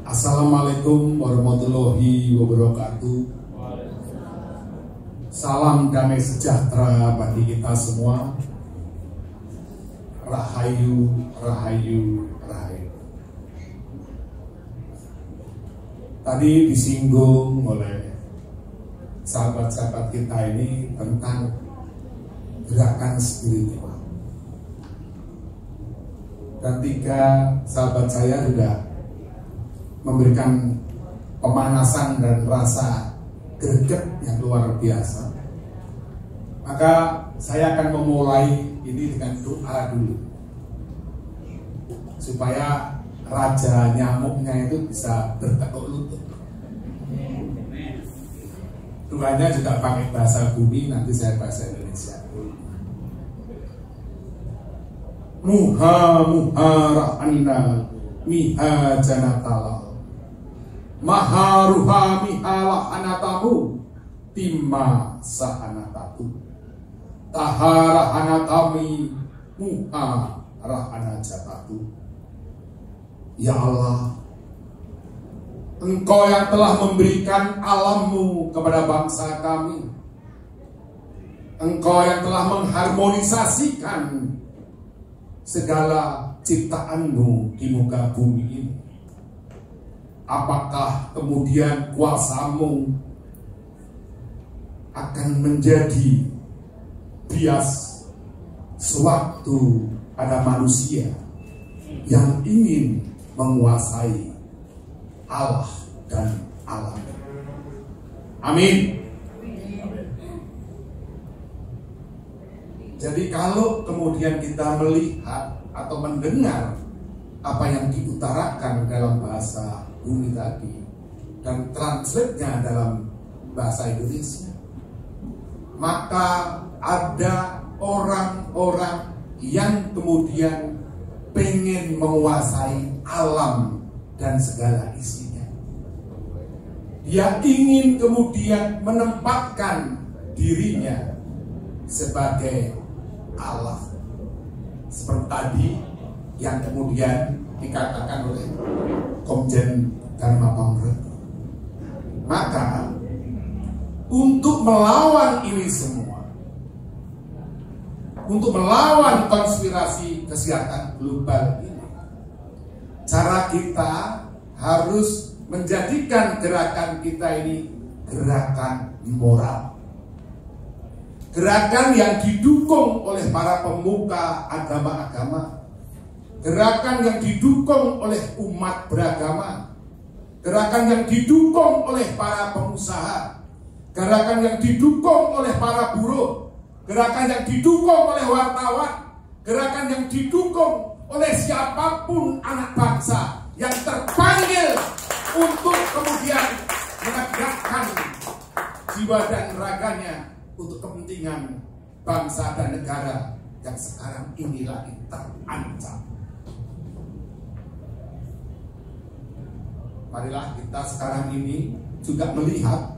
Assalamualaikum warahmatullahi wabarakatuh. Salam damai sejahtera bagi kita semua. Rahayu, rahayu, rahayu. Tadi disinggung oleh sahabat-sahabat kita ini tentang gerakan spiritual. Dan 3 sahabat saya sudah memberikan pemanasan dan rasa greget yang luar biasa. Maka saya akan memulai ini dengan doa dulu, supaya raja nyamuknya itu bisa bertekuk lutut. Doanya juga pakai bahasa bumi, nanti saya bahasa Indonesia. Muha muha ra'anna miha janatala maharuha mihala anatamu timma sahanataku tahara anatami muha rahana jataku. Ya Allah, Engkau yang telah memberikan alammu kepada bangsa kami, Engkau yang telah mengharmonisasikan segala ciptaanmu di muka bumi ini. Apakah kemudian kuasamu akan menjadi bias sewaktu ada manusia yang ingin menguasai Allah dan alam? Amin. Jadi kalau kemudian kita melihat atau mendengar apa yang diutarakan dalam bahasa bumi tadi dan translate-nya dalam bahasa Indonesia, maka ada orang-orang yang kemudian pengen menguasai alam dan segala isinya. Dia ingin kemudian menempatkan dirinya sebagai Allah, seperti tadi yang kemudian dikatakan oleh Komjen Dharma Pangretto. Maka untuk melawan ini semua, untuk melawan konspirasi kesehatan global ini, cara kita harus menjadikan gerakan kita ini gerakan moral. Gerakan yang didukung oleh para pemuka agama-agama, gerakan yang didukung oleh umat beragama, gerakan yang didukung oleh para pengusaha, gerakan yang didukung oleh para buruh, gerakan yang didukung oleh wartawan, gerakan yang didukung oleh siapapun anak bangsa yang terpanggil untuk kemudian menegakkan jiwa dan raganya untuk kepentingan bangsa dan negara yang sekarang ini lagi terancam. Marilah kita sekarang ini juga melihat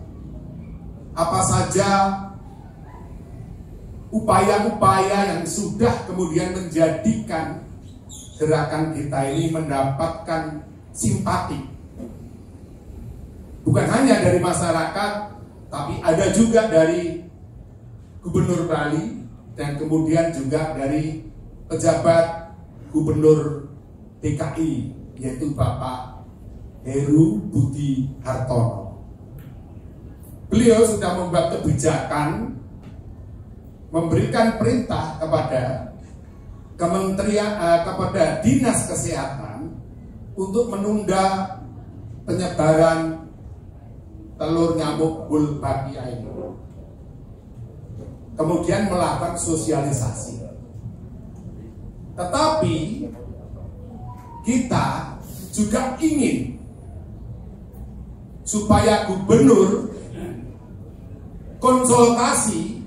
apa saja upaya-upaya yang sudah kemudian menjadikan gerakan kita ini mendapatkan simpati. Bukan hanya dari masyarakat, tapi ada juga dari Gubernur Bali dan kemudian juga dari pejabat Gubernur DKI, yaitu Bapak Heru Budi Hartono. Beliau sudah membuat kebijakan, memberikan perintah kepada kepada Dinas Kesehatan untuk menunda penyebaran telur nyamuk Wolbachia ini. Kemudian melakukan sosialisasi. Tetapi kita juga ingin supaya gubernur konsultasi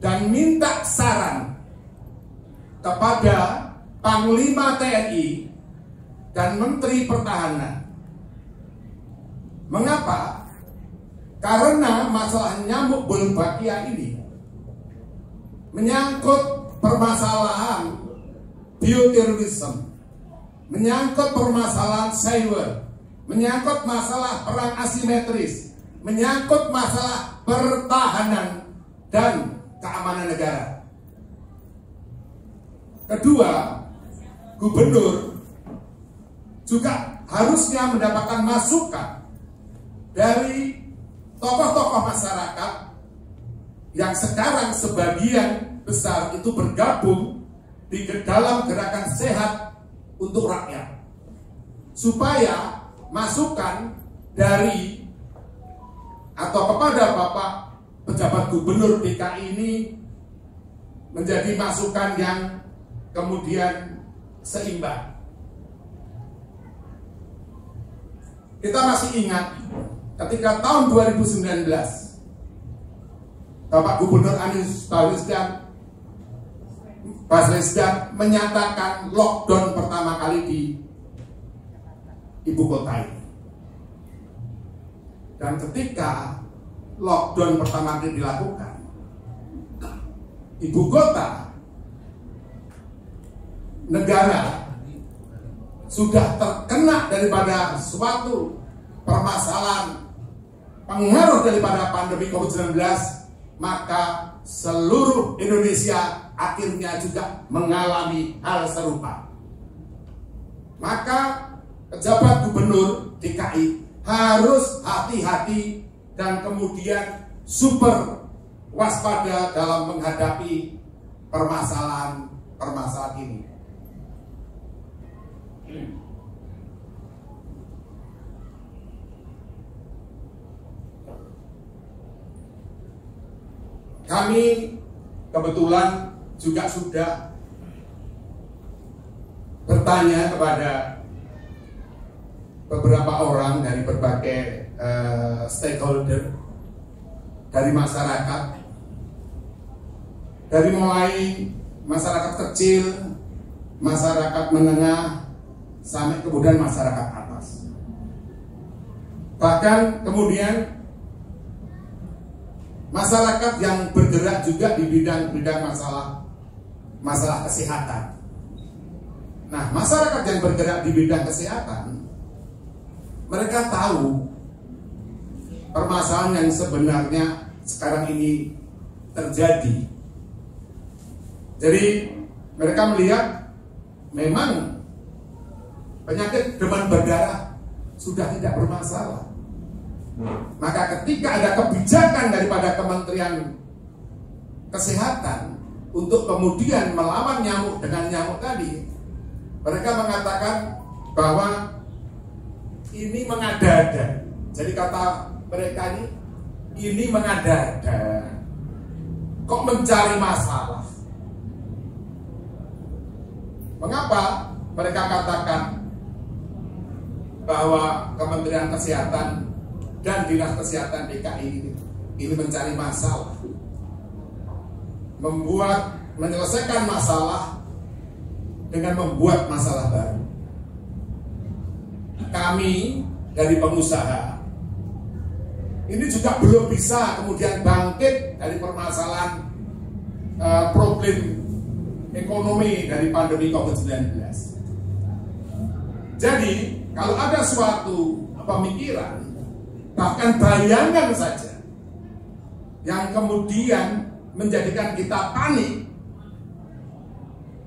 dan minta saran kepada Panglima TNI dan Menteri Pertahanan. Mengapa? Karena masalah nyamuk Wolbachia ini menyangkut permasalahan bioterorisme, menyangkut permasalahan cyber, menyangkut masalah perang asimetris, menyangkut masalah pertahanan dan keamanan negara. Kedua, gubernur juga harusnya mendapatkan masukan dari tokoh-tokoh masyarakat yang sekarang sebagian besar itu bergabung di dalam gerakan sehat untuk rakyat, supaya masukan dari atau kepada Bapak pejabat gubernur DKI ini menjadi masukan yang kemudian seimbang. Kita masih ingat ketika tahun 2019 Bapak Gubernur Anies Baswedan menyatakan lockdown pertama kali di ibu kota ini. Dan ketika lockdown pertama kali dilakukan, ibu kota negara sudah terkena daripada suatu permasalahan pengaruh daripada pandemi COVID-19, maka seluruh Indonesia akhirnya juga mengalami hal serupa. Maka pejabat gubernur DKI harus hati-hati dan kemudian super waspada dalam menghadapi permasalahan ini. Kami kebetulan juga sudah bertanya kepada beberapa orang dari berbagai stakeholder dari masyarakat, dari mulai masyarakat kecil, masyarakat menengah, sampai kemudian masyarakat atas. Bahkan kemudian masyarakat yang bergerak juga di bidang-bidang masalah kesehatan. Nah, masyarakat yang bergerak di bidang kesehatan, mereka tahu permasalahan yang sebenarnya sekarang ini terjadi. Jadi mereka melihat memang penyakit demam berdarah sudah tidak bermasalah. Maka ketika ada kebijakan daripada Kementerian Kesehatan untuk kemudian melawan nyamuk dengan nyamuk tadi, mereka mengatakan bahwa ini mengada-ada. Jadi kata mereka ini mengada-ada. Kok mencari masalah? Mengapa mereka katakan bahwa Kementerian Kesehatan dan Dinas Kesehatan DKI ini mencari masalah, menyelesaikan masalah dengan membuat masalah baru? Kami dari pengusaha ini juga belum bisa kemudian bangkit dari permasalahan problem ekonomi dari pandemi COVID-19. Jadi kalau ada suatu pemikiran, bahkan bayangan saja yang kemudian menjadikan kita panik,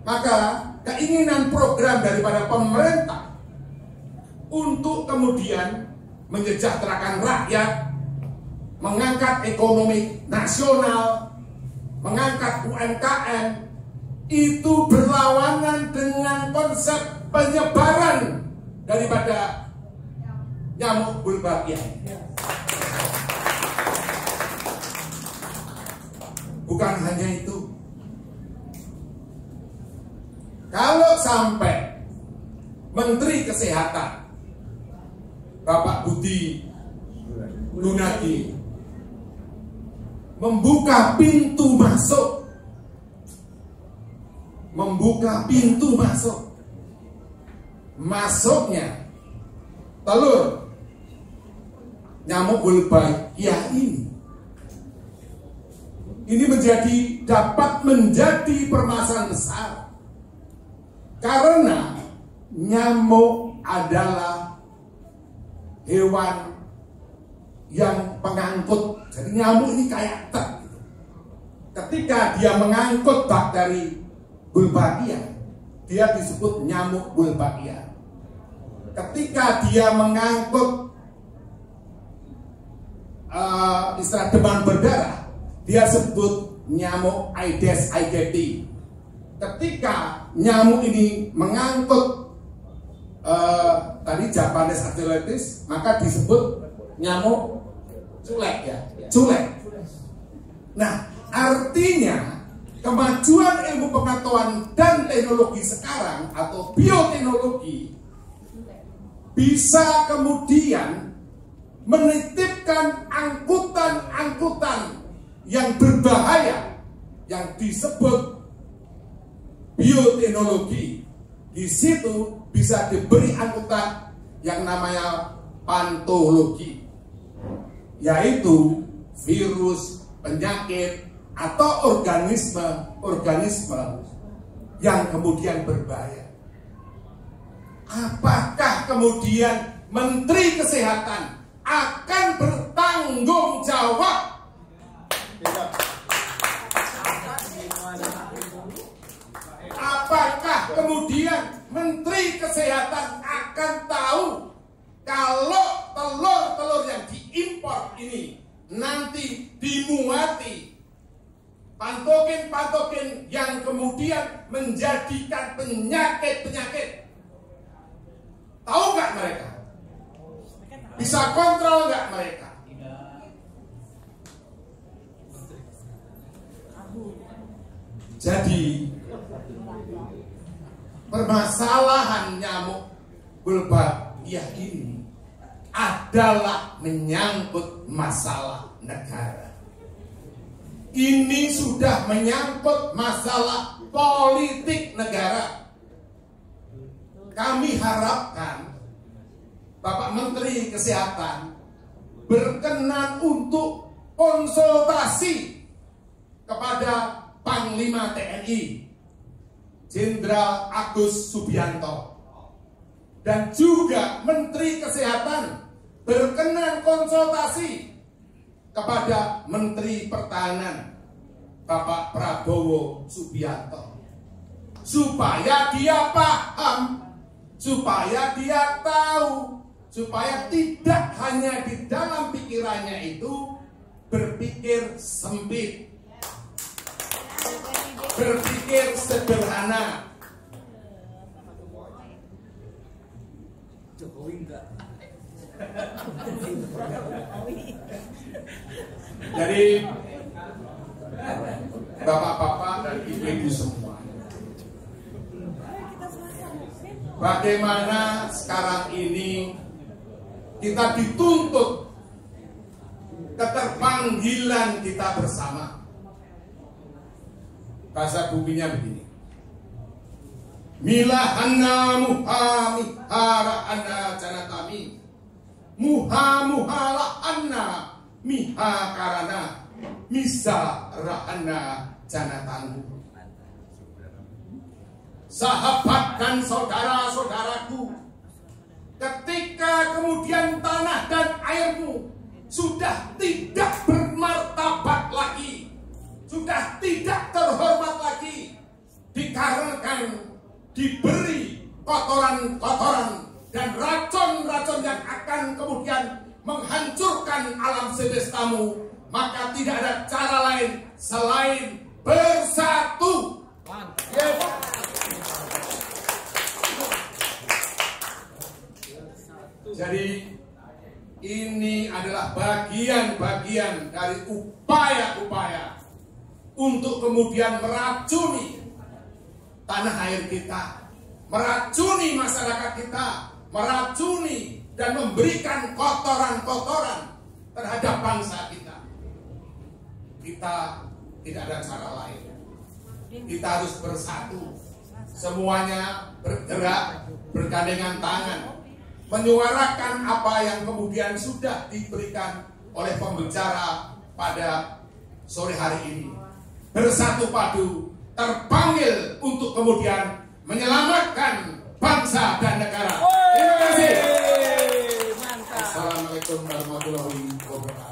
maka keinginan program daripada pemerintah untuk kemudian menyejahterakan rakyat, mengangkat ekonomi nasional, mengangkat UMKM, itu berlawanan dengan konsep penyebaran daripada nyamuk Wolbachia. Bukan hanya itu, kalau sampai Menteri Kesehatan Bapak Budi Gunadi membuka pintu masuk, masuknya telur nyamuk Wolbachia ini dapat menjadi permasalahan besar, karena nyamuk adalah hewan yang pengangkut. Jadi nyamuk ini kayak truk. Ketika dia mengangkut bakteri Wolbachia, dia disebut nyamuk Wolbachia. Ketika dia mengangkut istilah demam berdarah, dia sebut nyamuk Aedes aegypti. Ketika nyamuk ini mengangkut tadi Japanese arthritis, maka disebut nyamuk culek ya, culek. Nah, artinya kemajuan ilmu pengetahuan dan teknologi sekarang atau bioteknologi bisa kemudian menitipkan angkutan-angkutan yang berbahaya yang disebut bioteknologi. Di situ bisa diberi angkutan yang namanya pantologi, yaitu virus, penyakit, atau organisme yang kemudian berbahaya. Apakah kemudian Menteri Kesehatan akan bertanggung jawab? Apakah kemudian Menteri Kesehatan akan tahu kalau telur-telur yang diimpor ini nanti dimuati patogen-patogen yang kemudian menjadikan penyakit-penyakit? Tahu nggak mereka? Bisa kontrol nggak mereka? Jadi permasalahan nyamuk Wolbachia ini adalah menyangkut masalah negara. Ini sudah menyangkut masalah politik negara. Kami harapkan Bapak Menteri Kesehatan berkenan untuk konsultasi kepada Panglima TNI Jenderal Agus Subianto, dan juga Menteri Kesehatan berkenan konsultasi kepada Menteri Pertahanan Bapak Prabowo Subianto, supaya dia paham, supaya dia tahu, supaya tidak hanya di dalam pikirannya itu berpikir sempit, berpikir sederhana. Jadi bapak-bapak dan ibu-ibu semua, bagaimana sekarang ini kita dituntut keterpanggilan kita bersama. Bahasa buminya begini: milahana muhami harana janatami, muha muhala anna miha karana misa rahana janatanu. Sahabat dan saudara-saudaraku, ketika kemudian tanah dan airmu sudah tidak bermartabat lagi, sudah tidak terhormat lagi, dikarenakan diberi kotoran-kotoran dan racun-racun yang akan kemudian menghancurkan alam semestamu, maka tidak ada cara lain selain bersatu. Yes. Jadi ini adalah bagian-bagian dari upaya-upaya untuk kemudian meracuni tanah air kita, meracuni masyarakat kita, meracuni dan memberikan kotoran-kotoran terhadap bangsa kita. Kita tidak ada cara lain. Kita harus bersatu, semuanya bergerak, bergandengan tangan, menyuarakan apa yang kemudian sudah diberikan oleh pembicara pada sore hari ini. Bersatu padu, terpanggil untuk kemudian menyelamatkan bangsa dan negara. Terima kasih. Mantap. Assalamualaikum warahmatullahi wabarakatuh.